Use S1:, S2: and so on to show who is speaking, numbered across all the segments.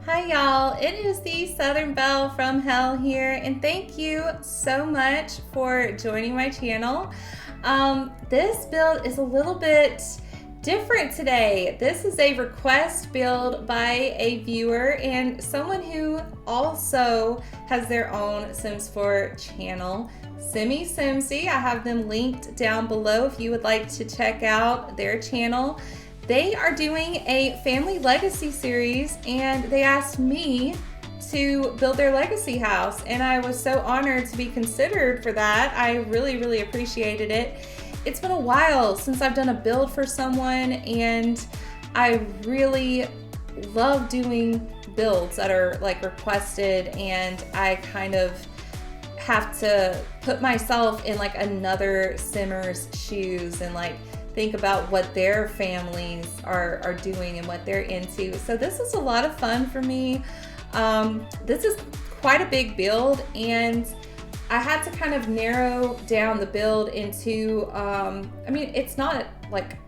S1: Hi y'all, it is the Southern Belle from Hell here, and thank you so much for joining my channel. This build is a little bit different today. This is a request build by a viewer and someone who also has their own Sims 4 channel, Simmy Simsy. I have them linked down below if you would like to check out their channel. They are doing a family legacy series and they asked me to build their legacy house, and I was so honored to be considered for that. I really appreciated it. It's been a while since I've done a build for someone, and I really love doing builds that are like requested, and I kind of have to put myself in like another simmer's shoes and like think about what their families are doing and what they're into. So this is a lot of fun for me. This is quite a big build, and I had to kind of narrow down the build into, I mean, it's not like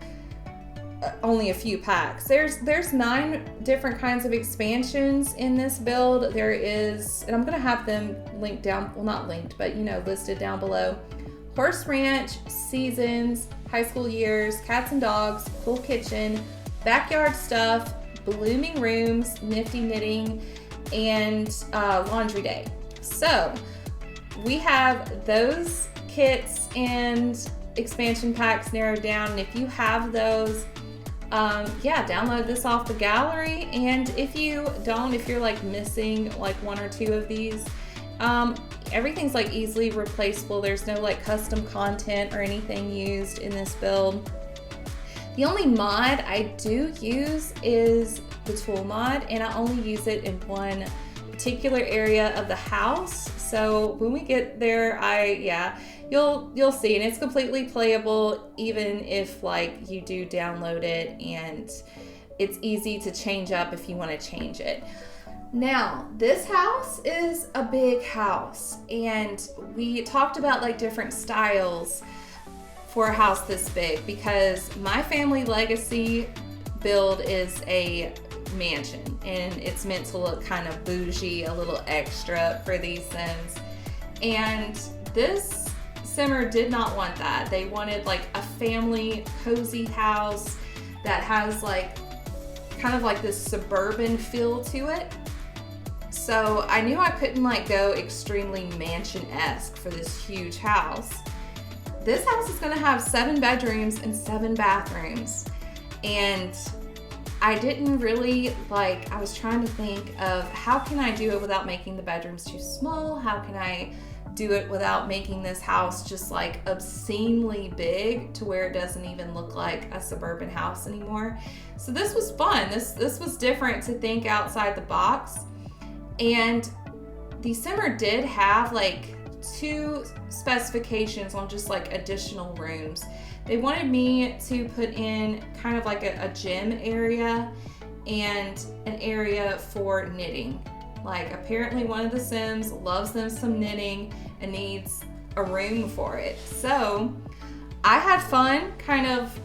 S1: only a few packs. There's 9 different kinds of expansions in this build. There is, and I'm gonna have them linked down, well not linked, but you know, listed down below. Horse Ranch, Seasons, High School Years, Cats and Dogs, Full Kitchen, Backyard Stuff, Blooming Rooms, Nifty Knitting, and Laundry Day. So we have those kits and expansion packs narrowed down, and if you have those, yeah, download this off the gallery. And if you don't, if you're like missing like 1 or 2 of these, everything's like easily replaceable. There's no like custom content or anything used in this build. The only mod I do use is the tool mod, and I only use it in one particular area of the house. So when we get there, you'll see, and it's completely playable even if like you do download it, and it's easy to change up if you want to change it. Now, this house is a big house, and we talked about like different styles for a house this big because my family legacy build is a mansion, and it's meant to look kind of bougie, a little extra for these Sims. And this Simmer did not want that. They wanted like a family cozy house that has like kind of like this suburban feel to it. So I knew I couldn't like go extremely mansion-esque for this huge house. This house is gonna have 7 bedrooms and 7 bathrooms. And I didn't really like, I was trying to think of how can I do it without making the bedrooms too small? How can I do it without making this house just like obscenely big to where it doesn't even look like a suburban house anymore? So this was fun. This was different to think outside the box. And the Simmer did have like 2 specifications on just like additional rooms. They wanted me to put in kind of like a gym area and an area for knitting. Like apparently one of the Sims loves them some knitting and needs a room for it. So I had fun kind of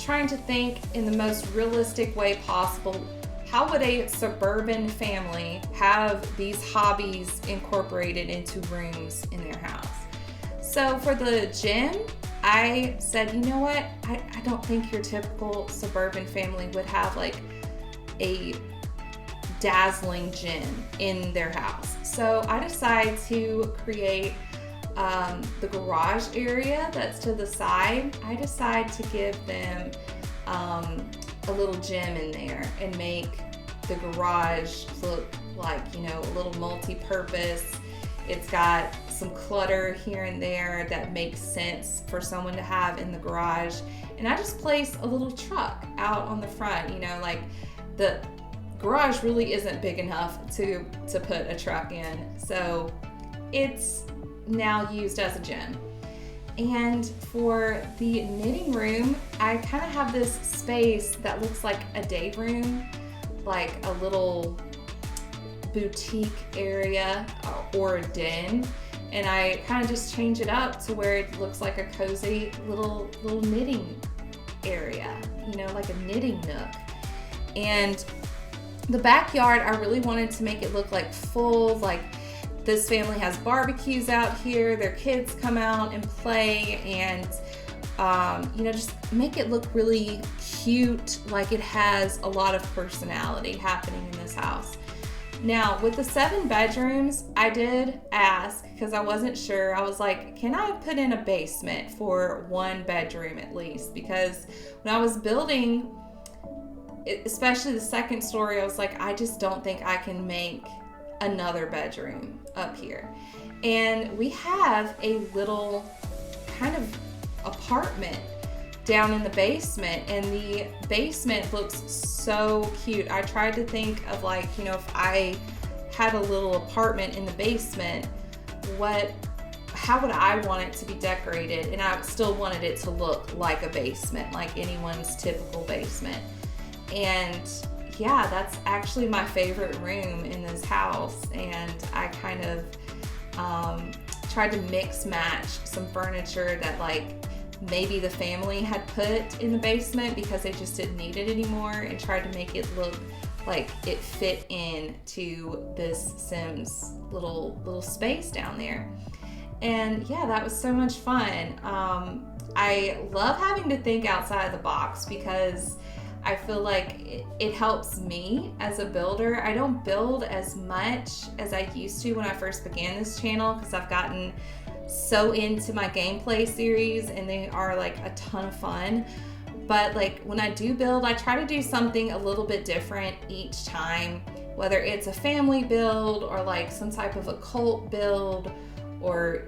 S1: trying to think in the most realistic way possible. How would a suburban family have these hobbies incorporated into rooms in their house? So for the gym, I said, you know what? I don't think your typical suburban family would have like a dazzling gym in their house. So I decided to create the garage area that's to the side. I decided to give them a little gym in there and make the garage look like, you know, a little multi-purpose. It's got some clutter here and there that makes sense for someone to have in the garage. And I just placed a little truck out on the front, you know, like the garage really isn't big enough to put a truck in. So it's now used as a gym. And for the knitting room, I kind of have this space that looks like a day room, like a little boutique area or a den. And I kind of just change it up to where it looks like a cozy little knitting area, you know, like a knitting nook. And The backyard, I really wanted to make it look like full, like this family has barbecues out here, their kids come out and play, and just make it look really cute, like it has a lot of personality happening in this house. Now, with the 7 bedrooms, I did ask, because I wasn't sure. I was like, can I put in a basement for 1 bedroom at least? Because when I was building, especially the 2nd story, I was like, I just don't think I can make another bedroom up here. And we have a little kind of apartment down in the basement, and the basement looks so cute. I tried to think of like, if I had a little apartment in the basement, how would I want it to be decorated? And I still wanted it to look like a basement, like anyone's typical basement. And yeah, that's actually my favorite room in this house. And I kind of tried to mix match some furniture that like maybe the family had put in the basement because they just didn't need it anymore, and tried to make it look like it fit in to this Sims little space down there. And yeah, that was so much fun. I love having to think outside the box because I feel like it helps me as a builder. I don't build as much as I used to when I first began this channel because I've gotten so into my gameplay series and they are like a ton of fun. But like when I do build, I try to do something a little bit different each time, whether it's a family build or like some type of a cult build or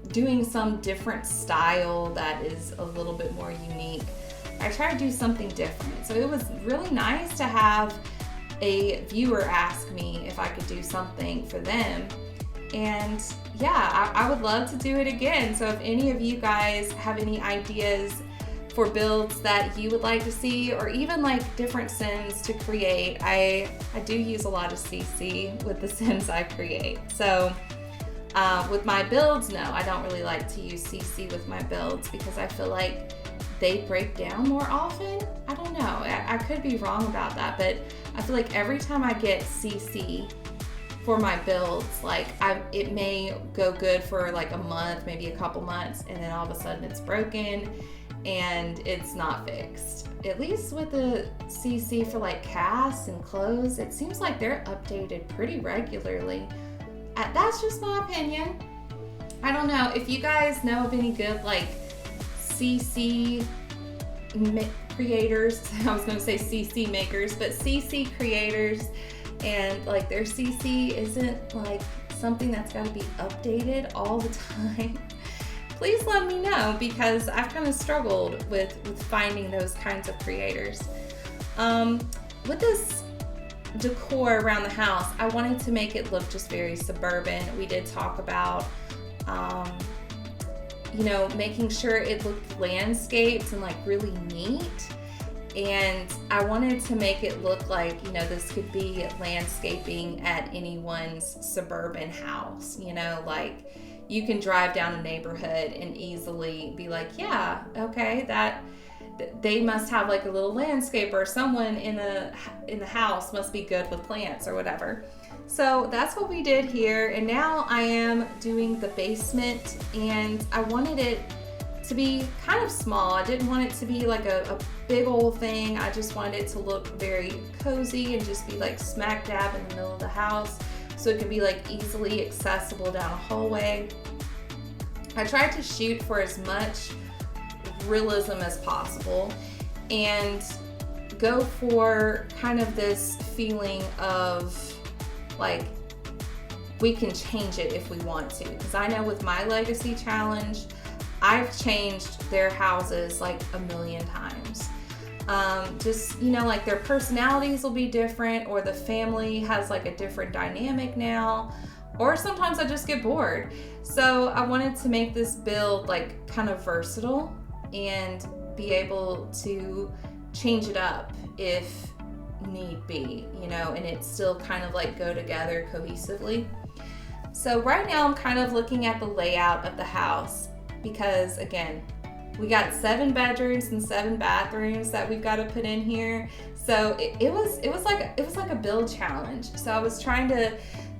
S1: doing some different style that is a little bit more unique. I try to do something different. So it was really nice to have a viewer ask me if I could do something for them. And yeah, I would love to do it again. So if any of you guys have any ideas for builds that you would like to see, or even like different Sims to create, I do use a lot of CC with the Sims I create. So with my builds, no, I don't really like to use CC with my builds because I feel like they break down more often. I don't know, I could be wrong about that, but I feel like every time I get CC for my builds, like it may go good for like a month, maybe a couple months, and then all of a sudden it's broken and it's not fixed. At least with the CC for like casts and clothes, it seems like they're updated pretty regularly. That's just my opinion. I don't know if you guys know of any good like CC creators. I was gonna say CC makers, but CC creators, and like their CC isn't like something that's got to be updated all the time. Please let me know because I've kind of struggled with finding those kinds of creators. With this decor around the house, I wanted to make it look just very suburban. We did talk about making sure it looked landscaped and like really neat. And I wanted to make it look like, this could be landscaping at anyone's suburban house, like you can drive down a neighborhood and easily be like, yeah, okay, that they must have like a little landscaper, or someone in the house must be good with plants or whatever. So that's what we did here. And now I am doing the basement, and I wanted it to be kind of small. I didn't want it to be like a big old thing. I just wanted it to look very cozy and just be like smack dab in the middle of the house, so it could be like easily accessible down a hallway. I tried to shoot for as much realism as possible and go for kind of this feeling of like we can change it if we want to, because I know with my legacy challenge I've changed their houses like a million times. Like their personalities will be different, or the family has like a different dynamic now, or sometimes I just get bored. So I wanted to make this build like kind of versatile and be able to change it up if need be, and it still kind of like go together cohesively. So right now I'm kind of looking at the layout of the house, because again, we got 7 bedrooms and 7 bathrooms that we've got to put in here. So it was like a build challenge. So I was trying to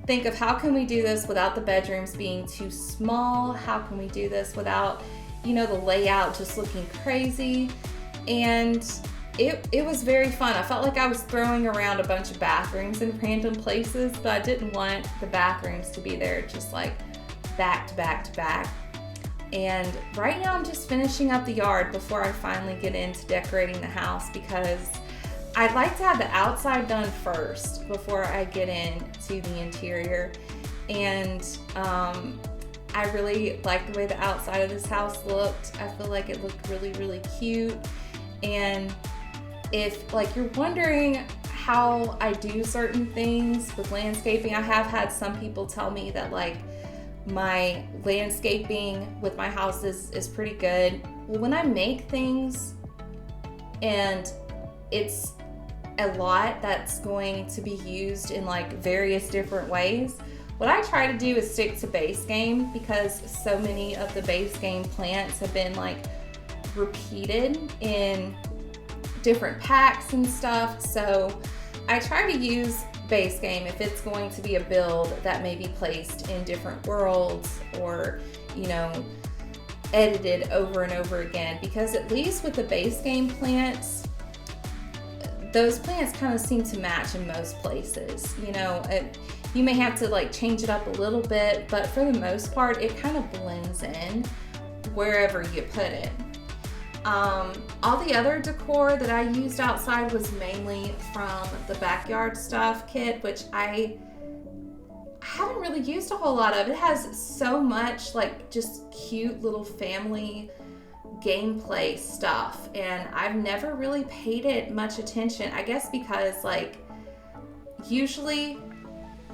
S1: think of how can we do this without the bedrooms being too small? How can we do this without, the layout just looking crazy? And it was very fun. I felt like I was throwing around a bunch of bathrooms in random places, but I didn't want the bathrooms to be there just like back to back to back. And right now I'm just finishing up the yard before I finally get into decorating the house, because I'd like to have the outside done first before I get into the interior. And I really like the way the outside of this house looked. I feel like it looked really, really cute. And if you're wondering how I do certain things with landscaping, I have had some people tell me that my landscaping with my house is pretty good. Well, when I make things and it's a lot that's going to be used in various different ways, what I try to do is stick to base game, because so many of the base game plants have been repeated in different packs and stuff. So I try to use base game if it's going to be a build that may be placed in different worlds or edited over and over again, because at least with the base game plants, those plants kind of seem to match in most places. You may have to change it up a little bit, but for the most part it kind of blends in wherever you put it. All the other decor that I used outside was mainly from the backyard stuff kit, which I haven't really used a whole lot of. It has so much just cute little family gameplay stuff, and I've never really paid it much attention. I guess because usually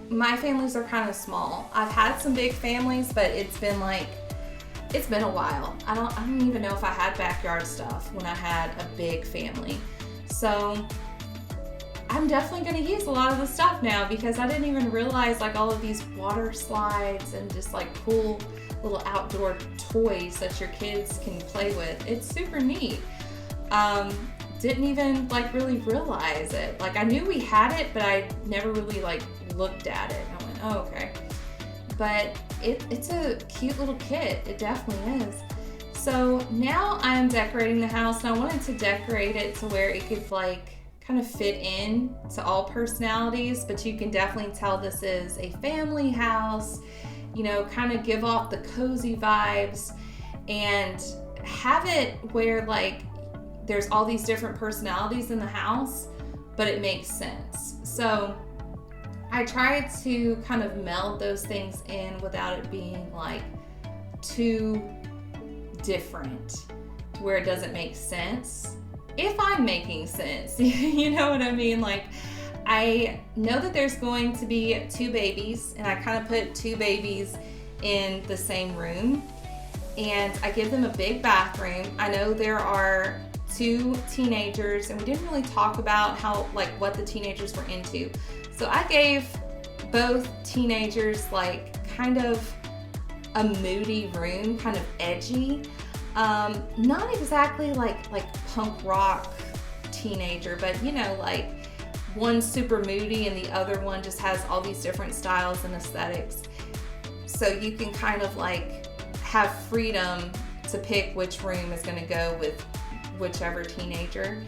S1: my families are kind of small. I've had some big families, but it's been a while. I don't even know if I had backyard stuff when I had a big family. So I'm definitely going to use a lot of the stuff now, because I didn't even realize all of these water slides and just cool little outdoor toys that your kids can play with. It's super neat. Didn't even really realize it. I knew we had it, but I never really looked at it. I went, oh, okay. But it's a cute little kit. It definitely is. So now I'm decorating the house, and I wanted to decorate it to where it could kind of fit in to all personalities, but you can definitely tell this is a family house, kind of give off the cozy vibes, and have it where there's all these different personalities in the house, but it makes sense. So I tried to kind of meld those things in without it being too different to where it doesn't make sense. If I'm making sense, you know what I mean? I know that there's going to be 2 babies, and I kind of put 2 babies in the same room, and I give them a big bathroom. I know there are 2 teenagers, and we didn't really talk about how what the teenagers were into. So I gave both teenagers kind of a moody room, kind of edgy. Not exactly like punk rock teenager, but one's super moody and the other one just has all these different styles and aesthetics. So you can kind of have freedom to pick which room is going to go with whichever teenager.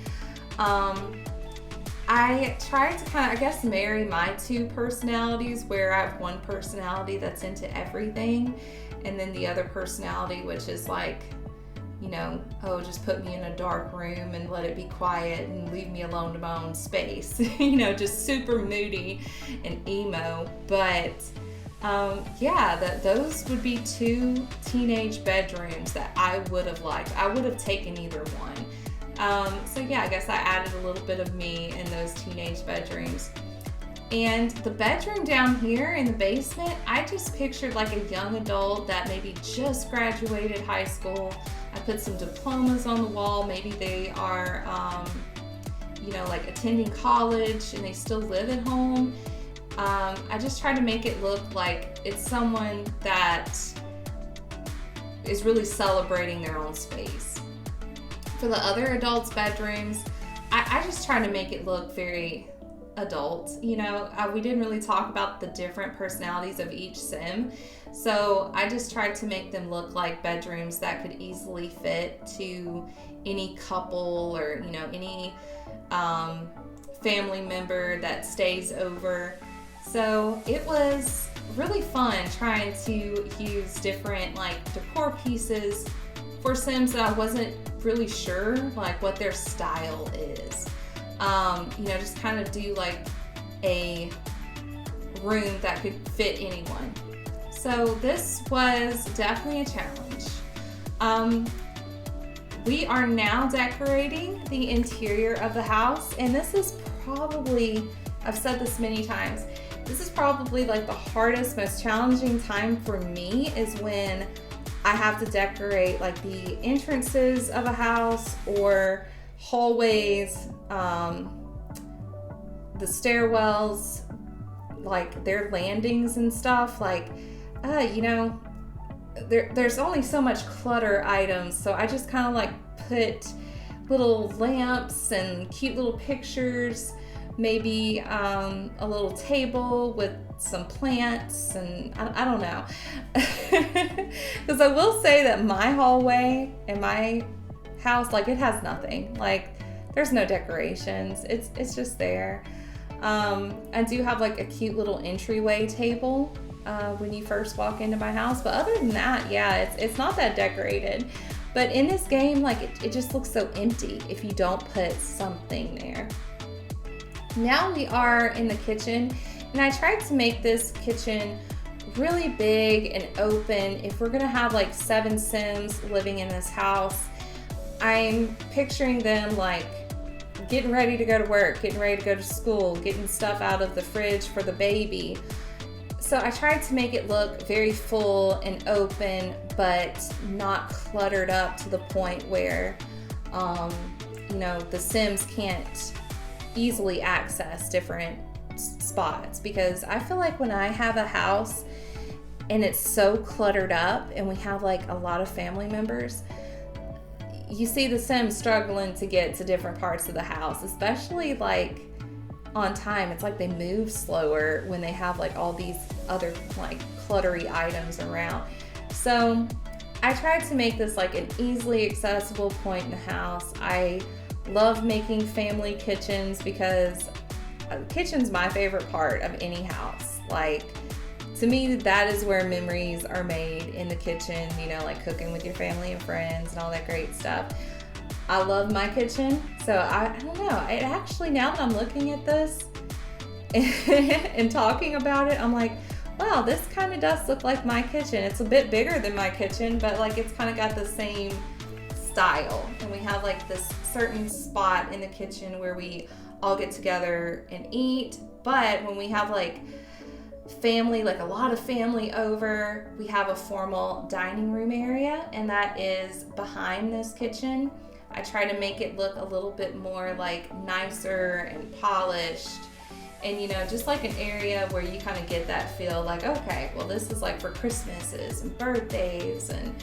S1: I tried to kind of, marry my 2 personalities, where I have one personality that's into everything, and then the other personality which is just put me in a dark room and let it be quiet and leave me alone to my own space. Just super moody and emo. But those would be 2 teenage bedrooms that I would have liked. I would have taken either one. I guess I added a little bit of me in those teenage bedrooms. And the bedroom down here in the basement, I just pictured a young adult that maybe just graduated high school. I put some diplomas on the wall. Maybe they are, attending college and they still live at home. I just try to make it look like it's someone that is really celebrating their own space. For the other adults' bedrooms, I just tried to make it look very adult. You know, we didn't really talk about the different personalities of each sim. So I just tried to make them look like bedrooms that could easily fit to any couple or, you know, any family member that stays over. So it was really fun trying to use different like decor pieces for Sims that I wasn't really sure like what their style is. You know, just kind of do like a room that could fit anyone. So this was definitely a challenge. We are now decorating the interior of the house, and this is probably, I've said this many times, this is probably like the hardest, most challenging time for me is when I have to decorate like the entrances of a house or hallways, the stairwells, like their landings and stuff. Like, you know, there's only so much clutter items, so I just kind of like put little lamps and cute little pictures, maybe a little table with some plants, and I don't know. Because I will say that my hallway in my house, like, it has nothing. Like, there's no decorations. It's just there. I do have like a cute little entryway table when you first walk into my house, but other than that, yeah, it's not that decorated. But in this game, like, it just looks so empty if you don't put something there. Now we are in the kitchen, and I tried to make this kitchen really big and open. If we're gonna have like 7 Sims living in this house, I'm picturing them like getting ready to go to work, getting ready to go to school, getting stuff out of the fridge for the baby. So I tried to make it look very full and open, but not cluttered up to the point where, you know, the Sims can't easily access different spots. Because I feel like when I have a house and it's so cluttered up and we have like a lot of family members, you see the Sims struggling to get to different parts of the house, especially like on time. It's like they move slower when they have like all these other like cluttery items around. So I tried to make this like an easily accessible point in the house. I love making family kitchens because the kitchen's my favorite part of any house. Like, to me, that is where memories are made, in the kitchen, you know, like cooking with your family and friends and all that great stuff. I love my kitchen, so I don't know. It actually, now that I'm looking at this and talking about it, I'm like, wow, this kind of does look like my kitchen. It's a bit bigger than my kitchen, but like it's kind of got the same style. And we have like this certain spot in the kitchen where we all get together and eat. But when we have like family, like a lot of family over, we have a formal dining room area, and that is behind this kitchen. I try to make it look a little bit more like nicer and polished, and you know, just like an area where you kind of get that feel like, okay, well, this is like for Christmases and birthdays and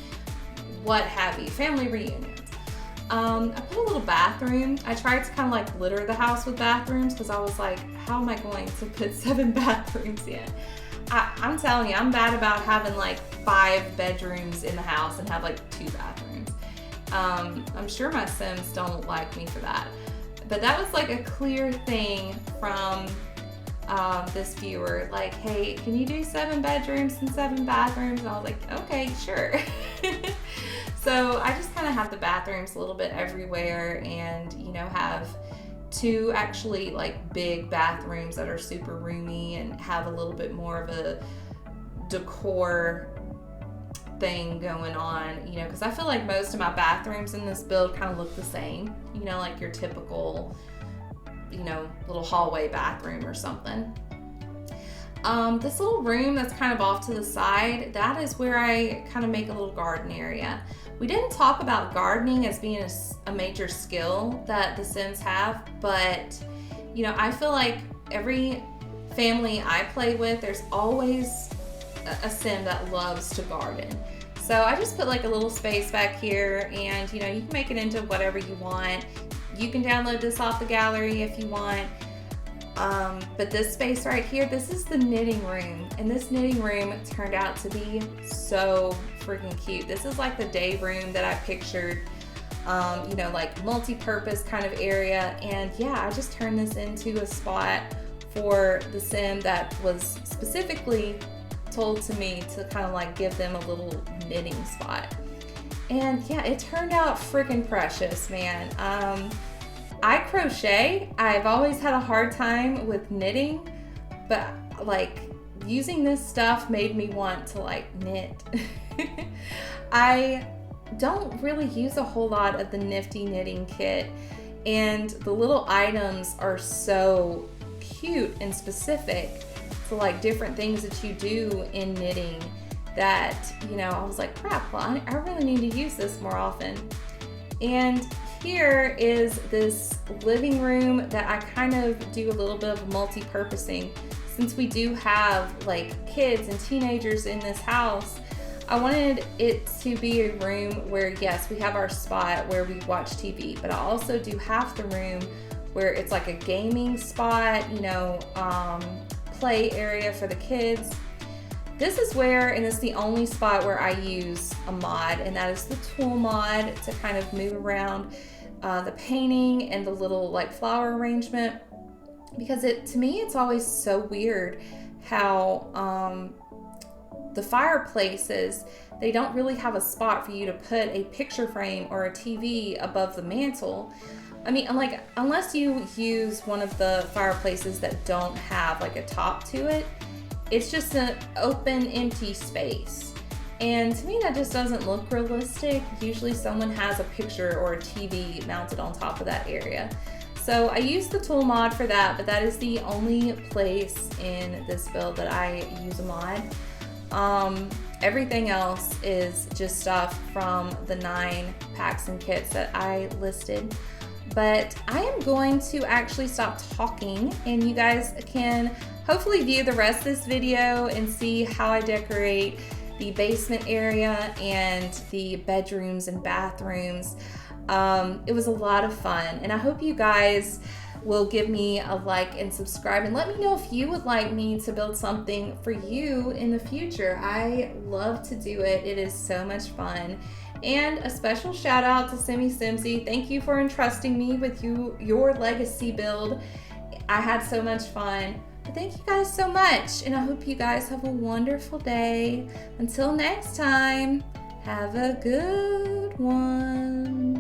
S1: what have you, family reunions. I put a little bathroom. I tried to kind of like litter the house with bathrooms because I was like, how am I going to put 7 bathrooms in? I'm telling you, I'm bad about having like 5 bedrooms in the house and have like 2 bathrooms. I'm sure my Sims don't like me for that. But that was like a clear thing from this viewer. Like, hey, can you do 7 bedrooms and 7 bathrooms? And I was like, okay, sure. So I just kind of have the bathrooms a little bit everywhere, and, you know, have 2 actually like big bathrooms that are super roomy and have a little bit more of a decor thing going on, you know, because I feel like most of my bathrooms in this build kind of look the same, you know, like your typical, you know, little hallway bathroom or something. This little room that's kind of off to the side, that is where I kind of make a little garden area. We didn't talk about gardening as being a major skill that the Sims have, but, you know, I feel like every family I play with, there's always a Sim that loves to garden. So I just put like a little space back here, and, you know, you can make it into whatever you want. You can download this off the gallery if you want. But this space right here, this is the knitting room. And this knitting room turned out to be so freaking cute. This is like the day room that I pictured, you know, like multi-purpose kind of area. And yeah, I just turned this into a spot for the sim that was specifically told to me to kind of like give them a little knitting spot. And yeah, it turned out freaking precious, man. I crochet. I've always had a hard time with knitting, but like using this stuff made me want to like knit. I don't really use a whole lot of the Nifty knitting kit, and the little items are so cute and specific to like different things that you do in knitting that, you know, I was like, crap, well, I really need to use this more often. And here is this living room that I kind of do a little bit of multi-purposing. Since we do have like kids and teenagers in this house, I wanted it to be a room where, yes, we have our spot where we watch TV, but I also do half the room where it's like a gaming spot, you know, play area for the kids. This is where, and this is the only spot where I use a mod, and that is the tool mod to kind of move around the painting and the little like flower arrangement, because to me it's always so weird how the fireplaces, they don't really have a spot for you to put a picture frame or a TV above the mantle. I mean, like, unless you use one of the fireplaces that don't have like a top to it, it's just an open, empty space. And to me, that just doesn't look realistic. Usually someone has a picture or a TV mounted on top of that area. So I use the tool mod for that, but that is the only place in this build that I use a mod. Everything else is just stuff from the 9 packs and kits that I listed. But I am going to actually stop talking, and you guys can hopefully view the rest of this video and see how I decorate the basement area and the bedrooms and bathrooms. It was a lot of fun, and I hope you guys will give me a like and subscribe, and let me know if you would like me to build something for you in the future. I love to do it. It is so much fun. And a special shout out to Simmy Simsy. Thank you for entrusting me with your legacy build. I had so much fun. But thank you guys so much, and I hope you guys have a wonderful day. Until next time, have a good one.